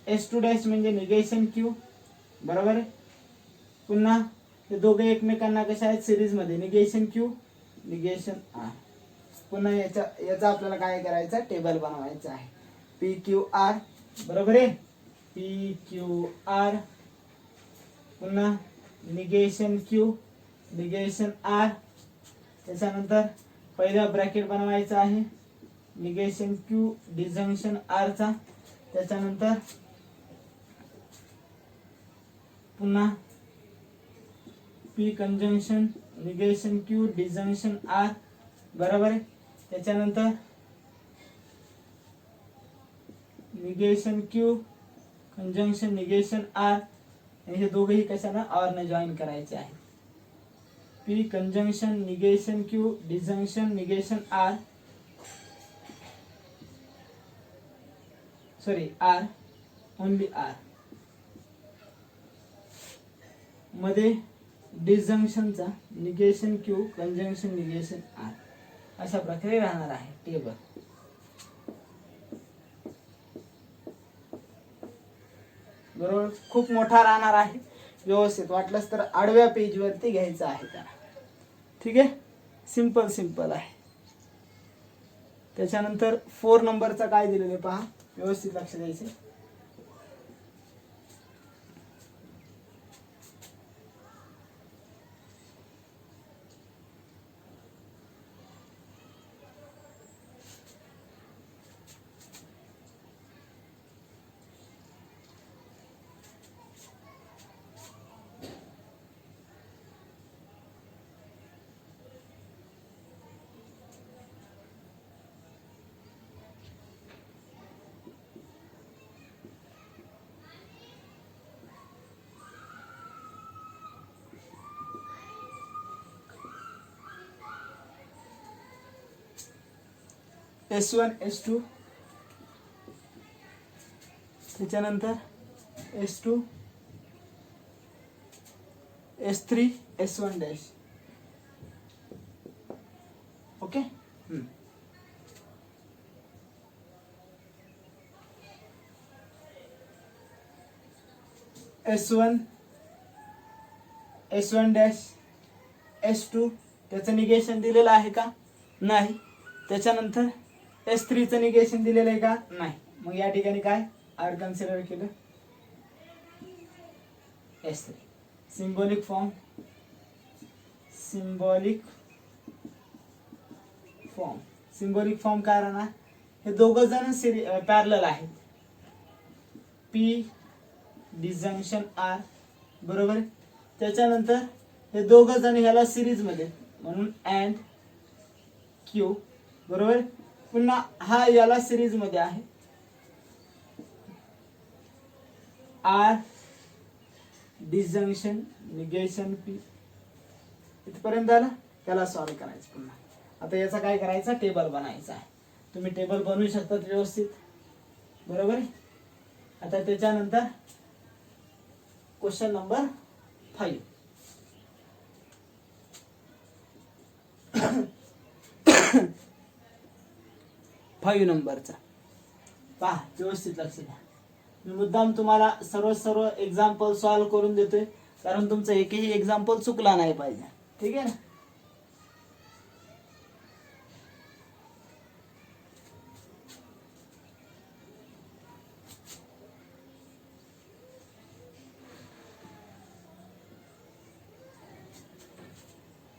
S2 डॅश म्हणजे निगेशन Q, बरोबर आहे. पुन्हा हे दोघे एकमेकांना कशा आहेत सिरीज मध्ये, निगेशन Q निगेशन R. पुन्हा याचा आपल्याला काय करायचं, टेबल बनवायचं आहे. PQR, बरोबर आहे. PQR पुन्हा निगेशन Q निगेशन R. त्याच्यानंतर पहिला ब्रॅकेट बनवायचा आहे निगेशन Q डिजंक्शन R चा. त्याच्यानंतर पुन्हा P conjunction negation Q disjunction R, बरोबर आहे. त्याच्यानंतर negation Q conjunction negation R, हे दोघेही कशाला ऑर ने जॉईन करायचे आहे. P conjunction negation Q disjunction negation R, sorry R only R मध्ये डिजंक्शनचा negation Q conjunction negation R, अशा प्रकारे राहणार आहे टेबल. बरोबर, खूप मोठा राहणार आहे. व्यवस्थित वाटलंच तर आडव्या पेज वरती घ्यायचं आहे त्याला. ठीक आहे, सिंपल आहे. त्याच्यानंतर 4 नंबरचा काय दिलेलं आहे पहा, व्यवस्थित लक्ष द्यायचं. S1 S2 त्याच्यानंतर S2 S3 S1 dash. Okay, S1 S1 dash S2 त्याचं निगेशन दिलेलं आहे का, नाही. त्याच्यानंतर S3 चं निगेशन दिलेलं आहे का, नाही. मग या ठिकाणी काय आर कन्सिडर केलं, S3. सिंबॉलिक फॉर्म काय राहणार, हे दोघं जण पॅरलल आहेत. P डिजंक्शन R, बरोबर. त्याच्यानंतर हे दोघं जण ह्याला सिरीज मध्ये म्हणून अँड Q, बरोबर. पुन्हा हा याला सिरीज मध्ये आहे R डिजंक्शन निगेशन P. इथपर्यंत आलं, त्याला सॉल्व करायचं. पुन्हा आता याचा काय करायचा, टेबल बनायचा आहे. तुम्ही टेबल बनवू शकतात व्यवस्थित, बरोबर. आता त्याच्यानंतर क्वेश्चन नंबर 5. फाईव्ह नंबरचा पहा, व्यवस्थित लक्ष द्या. मी मुद्दाम तुम्हाला सर्व एक्झाम्पल सॉल्व करून देतोय, कारण तुमचं एकही एक्झाम्पल चुकला नाही पाहिजे. ठीक आहे ना.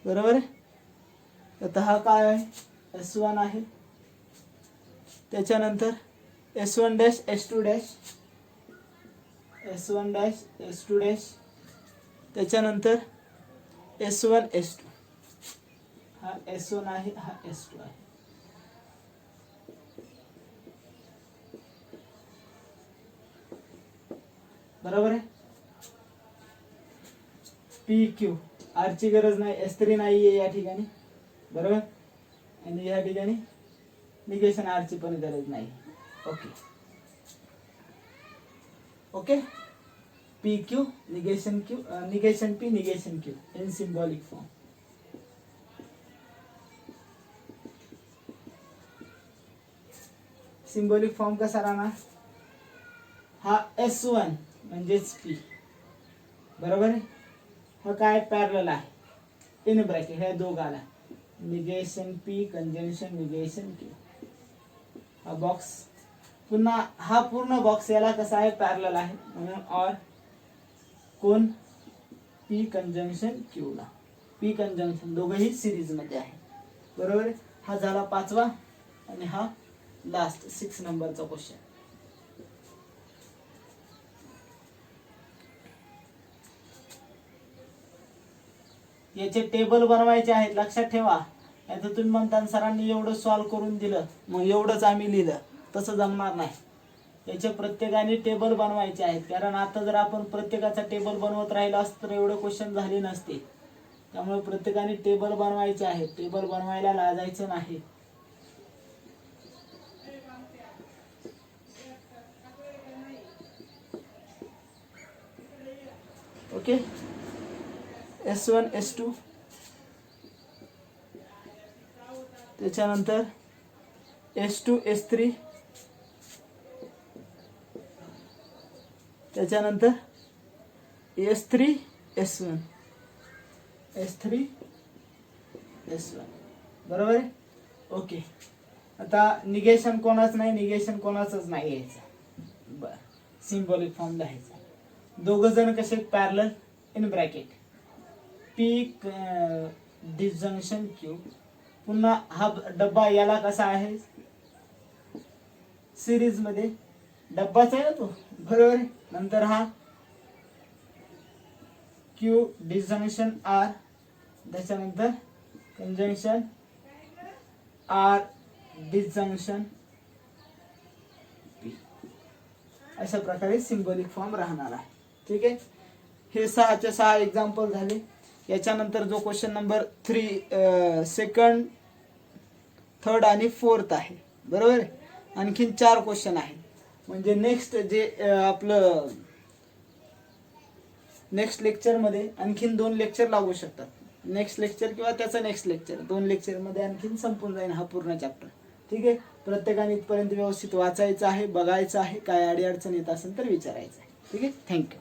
बरोबर आहे. आता हा काय आहे, S1 आहे. त्याच्यानंतर S1 dash S2 dash S1 dash S2 dash. त्याच्यानंतर S1 S2, हा S1 आहे, हा S2 आहे. बरोबर आहे. PQ R ची गरज नाही, S3 नाहीये या ठिकाणी, बरोबर. आणि या ठिकाणी निगेशन R ची पण गरज नाही. Okay. P Q negation Q negation P negation Q in symbolic form. Symbolic form कसा राहणार? हा S1 म्हणजेच P बरोबर आहे. हा काय पॅरलल आहे इन ब्रॅकेट ह्या दोघाला negation P conjunction negation Q. हा बॉक्स पुन्हा हा पूर्ण बॉक्स याला कसा आहे पॅरलल आहे म्हणून और कोण P कंजंक्शन Q ला P कंजंक्शन दोघेही सिरीज मध्ये आहे बरोबर आहे. हा झाला 5वा आणि हा लास्ट 6 नंबरचा क्वेश्चन. याचे टेबल बनवायचे आहेत लक्षात ठेवा. आता तुम्ही म्हणता सरांनी एवढं सॉल्व करून दिलं मग एवढंच आम्ही लिहिलं, तसं जमणार नाही. याचे प्रत्येकाने टेबल बनवायचे आहेत, कारण आता जर आपण प्रत्येकाचा टेबल बनवत राहिलो असतं तर एवढे क्वेश्चन झाले नसते. त्यामुळे प्रत्येकाने टेबल बनवायचे आहेत. टेबल बनवायला लाजायचं नाही. ओके. S1 S2 त्याच्यानंतर S2 S3 त्याच्यानंतर S3 S1 S3 S1 बरोबर आहे. ओके. आता निगेशन कोणाच नाही, निगेशन कोणाचंच नाही यायचं. बर सिंबॉलिक फॉर्म लिहायचा. दोघं जण कसे parallel in bracket P disjunction Q. पुन्हा हा डब्बा याला कसा आहे सिरीज मध्ये डब्बाच आहे ना तो बरोबर आहे. नंतर हा Q डिसजंक्शन R त्याच्यानंतर कंजंक्शन R डिसजंक्शन P. अशा प्रकारे सिंबॉलिक फॉर्म राहणार आहे. ठीक आहे. हे 6चे 6 एक्झाम्पल झाले. याच्यानंतर जो क्वेश्चन नंबर 3 सेकंड थर्ड आणि फोर्थ आहे बरोबर. आणखीन 4 क्वेश्चन आहेत. म्हणजे नेक्स्ट जे आपलं नेक्स्ट लेक्चर मध्ये आणखीन 2 लेक्चर लागू शकतात. नेक्स्ट लेक्चर किंवा त्याचं नेक्स्ट लेक्चर 2 लेक्चर मध्ये आणखीन संपून जाईल हा पूर्ण चॅप्टर. ठीक आहे. प्रत्येकाने इथपर्यंत व्यवस्थित वाचायचं आहे, बघायचं आहे, काय अडचण येत असेल तर विचारायचं आहे. ठीक आहे. थँक्यू.